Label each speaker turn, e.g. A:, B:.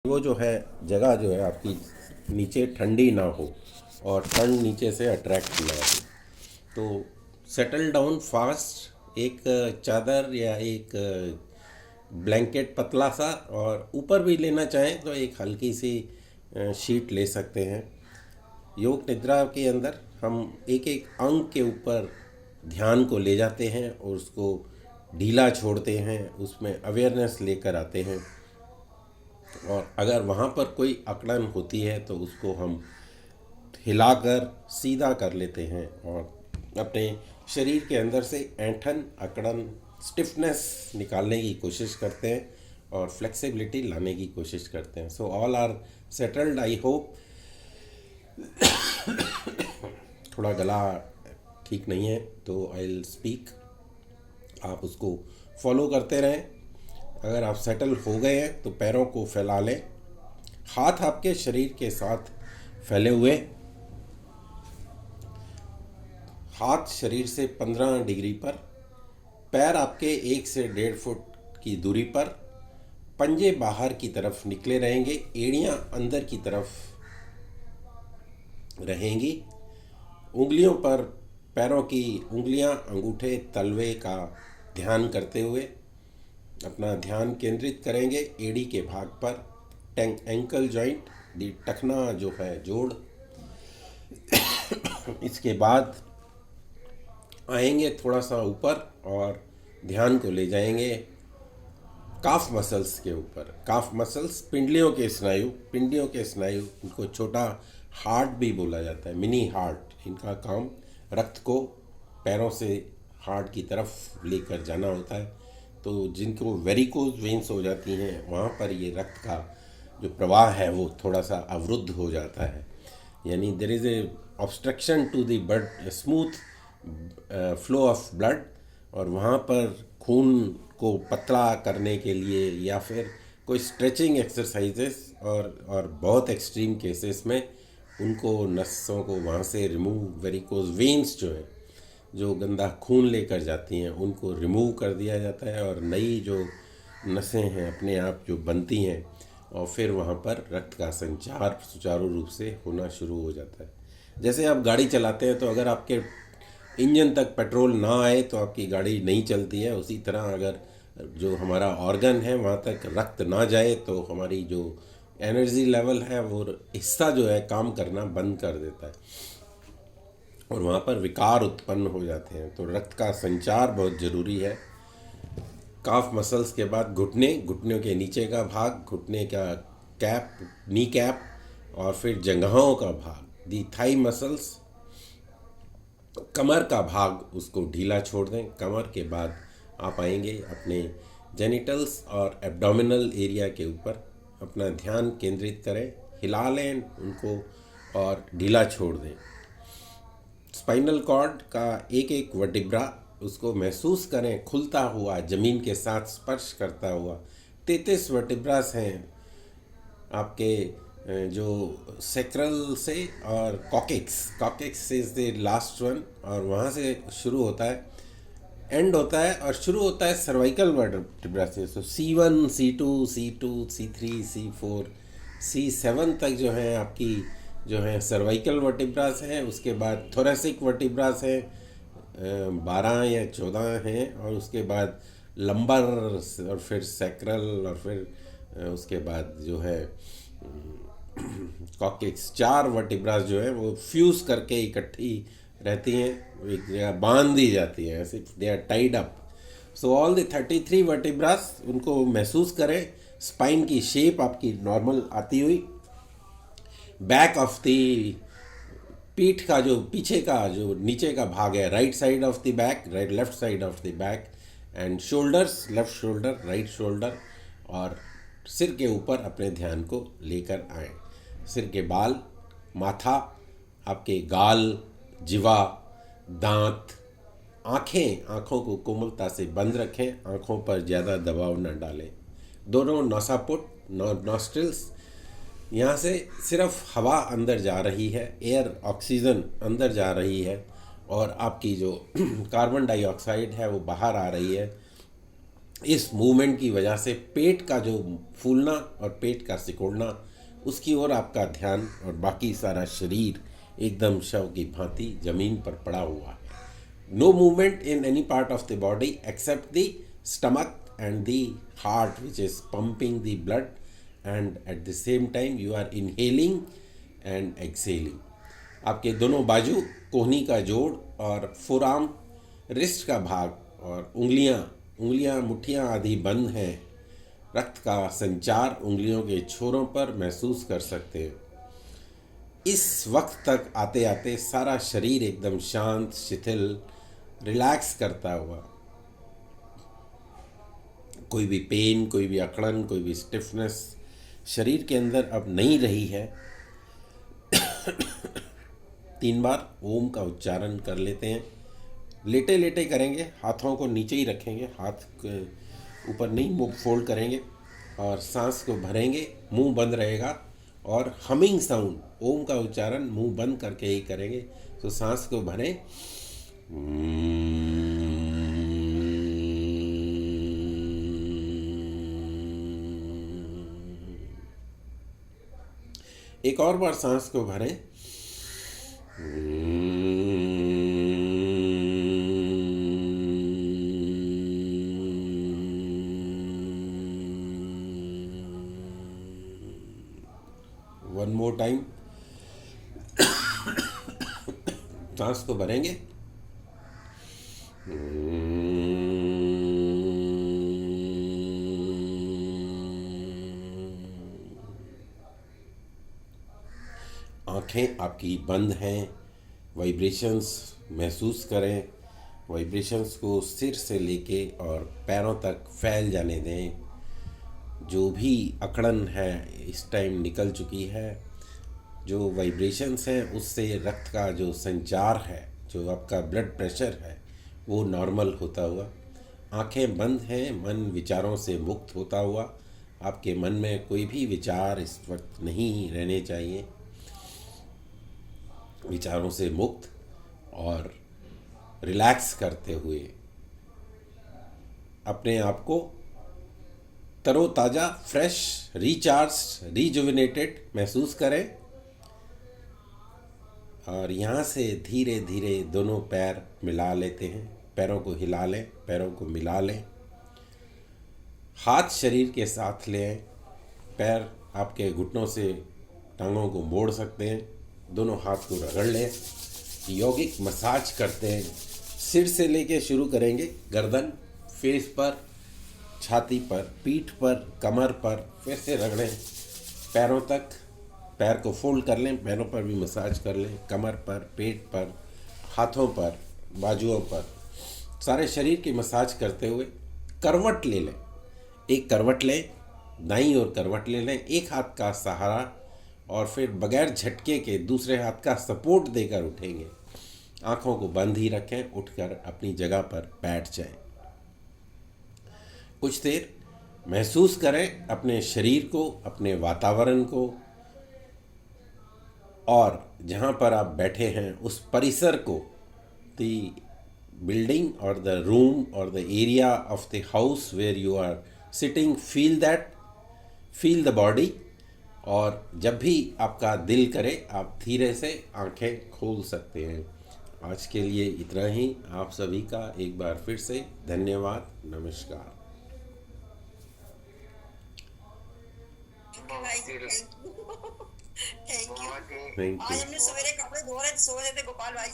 A: वो जो है जगह जो है आपकी नीचे ठंडी ना हो और ठंड नीचे से अट्रैक्ट ना हो, तो सेटल डाउन फास्ट। एक चादर या एक ब्लैंकेट पतला सा, और ऊपर भी लेना चाहें तो एक हल्की सी शीट ले सकते हैं। योग निद्रा के अंदर हम एक एक अंग के ऊपर ध्यान को ले जाते हैं और उसको ढीला छोड़ते हैं, उसमें अवेयरनेस लेकर आते हैं। और अगर वहाँ पर कोई अकड़न होती है तो उसको हम हिलाकर सीधा कर लेते हैं और अपने शरीर के अंदर से ऐंठन, अकड़न, स्टिफनेस निकालने की कोशिश करते हैं और फ्लेक्सिबिलिटी लाने की कोशिश करते हैं। So all are settled, I hope. थोड़ा गला ठीक नहीं है तो आई विल स्पीक, आप उसको फॉलो करते रहें। अगर आप सेटल हो गए हैं तो पैरों को फैला लें, हाथ आपके शरीर के साथ फैले हुए, हाथ शरीर से 15 डिग्री पर, पैर आपके 1 से 1.5 फुट की दूरी पर, पंजे बाहर की तरफ निकले रहेंगे, एड़ियां अंदर की तरफ रहेंगी। उंगलियों पर, पैरों की उंगलियां, अंगूठे, तलवे का ध्यान करते हुए अपना ध्यान केंद्रित करेंगे एड़ी के भाग पर, एंकल जॉइंट, दी टखना जो है जोड़। इसके बाद आएंगे थोड़ा सा ऊपर और ध्यान को ले जाएंगे काफ मसल्स के ऊपर। काफ मसल्स पिंडलियों के स्नायु, पिंडियों के स्नायु, इनको छोटा हार्ट भी बोला जाता है, मिनी हार्ट। इनका काम रक्त को पैरों से हार्ट की तरफ लेकर जाना होता है। तो जिनको वेरिकोज वेन्स हो जाती हैं वहाँ पर ये रक्त का जो प्रवाह है वो थोड़ा सा अवरुद्ध हो जाता है, यानी there is a obstruction to the blood, smooth flow of blood. और वहाँ पर खून को पतला करने के लिए या फिर कोई स्ट्रेचिंग एक्सरसाइजेस और बहुत एक्सट्रीम केसेस में उनको नसों को वहाँ से रिमूव, वेरिकोज वेन्स जो है, जो गंदा खून लेकर जाती हैं, उनको रिमूव कर दिया जाता है और नई जो नसें हैं अपने आप जो बनती हैं, और फिर वहाँ पर रक्त का संचार सुचारू रूप से होना शुरू हो जाता है। जैसे आप गाड़ी चलाते हैं तो अगर आपके इंजन तक पेट्रोल ना आए तो आपकी गाड़ी नहीं चलती है, उसी तरह अगर जो हमारा ऑर्गन है वहाँ तक रक्त ना जाए तो हमारी जो एनर्जी लेवल है वो हिस्सा जो है काम करना बंद कर देता है और वहाँ पर विकार उत्पन्न हो जाते हैं। तो रक्त का संचार बहुत ज़रूरी है। काफ मसल्स के बाद घुटने, घुटनों के नीचे का भाग, घुटने का कैप, नी कैप, और फिर जंघाओं का भाग, दी थाई मसल्स। कमर का भाग, उसको ढीला छोड़ दें। कमर के बाद आप आएंगे अपने जेनिटल्स और एब्डोमिनल एरिया के ऊपर, अपना ध्यान केंद्रित करें, हिला लें उनको और ढीला छोड़ दें। स्पाइनल कॉर्ड का एक एक वर्टिब्रा, उसको महसूस करें खुलता हुआ, ज़मीन के साथ स्पर्श करता हुआ। 33 वर्टिब्रास हैं आपके, जो सेक्रल से और coccyx is the last one, और वहाँ से शुरू होता है, एंड होता है और शुरू होता है सर्वाइकल वर्टिब्रा से। सो C1, C2, C2, C3, C4, C7 तक जो है आपकी जो है सर्वाइकल वर्टिब्रास हैं। उसके बाद थोरेसिक वर्टिब्रास हैं, 12 या 14 हैं, और उसके बाद लंबर, और फिर सैक्रल, और फिर उसके बाद जो है कॉकेक्स। 4 वर्टिब्रास जो है वो फ्यूज़ करके इकट्ठी रहती हैं, एक जगह बांध दी जाती हैं, ऐसे they are tied up. So all the 33 vertebras, उनको महसूस करें। स्पाइन की शेप आपकी नॉर्मल आती हुई, बैक ऑफ द पीठ का जो पीछे का जो नीचे का भाग है, right side of the back, right left side of the back, and shoulders, left shoulder, right shoulder, और सिर के ऊपर अपने ध्यान को लेकर आए। सिर के बाल, माथा, आपके गाल, जिवा, दांत, आँखें, आँखों को कोमलता से बंद रखें, आँखों पर ज़्यादा दबाव न डालें। दोनों नासापुट, नॉस्ट्रिल्स, यहाँ से सिर्फ हवा अंदर जा रही है, एयर, ऑक्सीजन अंदर जा रही है, और आपकी जो कार्बन डाइऑक्साइड है वो बाहर आ रही है। इस मूवमेंट की वजह से पेट का जो फूलना और पेट का सिकुड़ना, उसकी ओर आपका ध्यान, और बाकी सारा शरीर एकदम शव की भांति जमीन पर पड़ा हुआ है. No movement in any part of the body except the stomach and the heart, which is pumping the blood, and at the same time you are inhaling and exhaling. आपके दोनों बाजू, कोहनी का जोड़ और फोराम, रिस्ट का भाग और उंगलियां मुट्ठियां आदि बंद हैं. रक्त का संचार उंगलियों के छोरों पर महसूस कर सकते हैं. इस वक्त तक आते आते सारा शरीर एकदम शांत, शिथिल, रिलैक्स करता हुआ, कोई भी पेन, कोई भी अकड़न, कोई भी स्टिफनेस शरीर के अंदर अब नहीं रही है. 3 बार ओम का उच्चारण कर लेते हैं. लेटे लेटे करेंगे, हाथों को नीचे ही रखेंगे, हाथ के ऊपर नहीं, मुंह फोल्ड करेंगे और सांस को भरेंगे, मुंह बंद रहेगा. और हमिंग साउंड, ओम का उच्चारण मुंह बंद करके ही करेंगे. तो सांस को भरें. एक और बार सांस को भरें. One more time. सांस को भरेंगे. आँखें आपकी बंद हैं. वाइब्रेशंस महसूस करें. वाइब्रेशंस को सिर से लेके और पैरों तक फैल जाने दें. जो भी अकड़न है इस टाइम निकल चुकी है. जो वाइब्रेशंस हैं उससे रक्त का जो संचार है, जो आपका ब्लड प्रेशर है, वो नॉर्मल होता हुआ. आँखें बंद हैं. मन विचारों से मुक्त होता हुआ. आपके मन में कोई भी विचार इस वक्त नहीं रहने चाहिए. विचारों से मुक्त और रिलैक्स करते हुए अपने आप को तरोताज़ा, फ्रेश, रिचार्ज, रिजुविनेटेड महसूस करें. और यहाँ से धीरे धीरे दोनों पैर मिला लेते हैं. पैरों को हिला लें, पैरों को मिला लें. हाथ शरीर के साथ लें. पैर आपके घुटनों से टांगों को मोड़ सकते हैं. दोनों हाथ को रगड़ लें. यौगिक मसाज करते हैं. सिर से लेके शुरू करेंगे. गर्दन, फेस पर, छाती पर, पीठ पर, कमर पर, फिर से रगड़ें पैरों तक. पैर को फोल्ड कर लें. पैरों पर भी मसाज कर लें. कमर पर, पेट पर, हाथों पर, बाजुओं पर, सारे शरीर की मसाज करते हुए करवट ले लें. एक करवट लें, दाईं ओर करवट ले लें. एक हाथ का सहारा और फिर बगैर झटके के दूसरे हाथ का सपोर्ट देकर उठेंगे. आँखों को बंद ही रखें. उठकर अपनी जगह पर बैठ जाएं. कुछ देर महसूस करें अपने शरीर को, अपने वातावरण को, और जहाँ पर आप बैठे हैं उस परिसर को. द बिल्डिंग और द रूम और the area of the house where you are sitting, feel that, feel the body. और जब भी आपका दिल करे आप धीरे से आंखें खोल सकते हैं. आज के लिए इतना ही. आप सभी का एक बार फिर से धन्यवाद. नमस्कार.
B: Thank you.
A: थैंक
B: आज
A: यू.
B: हमने सवेरे कपड़े धो रहे थे, सो रहे थे गोपाल भाई.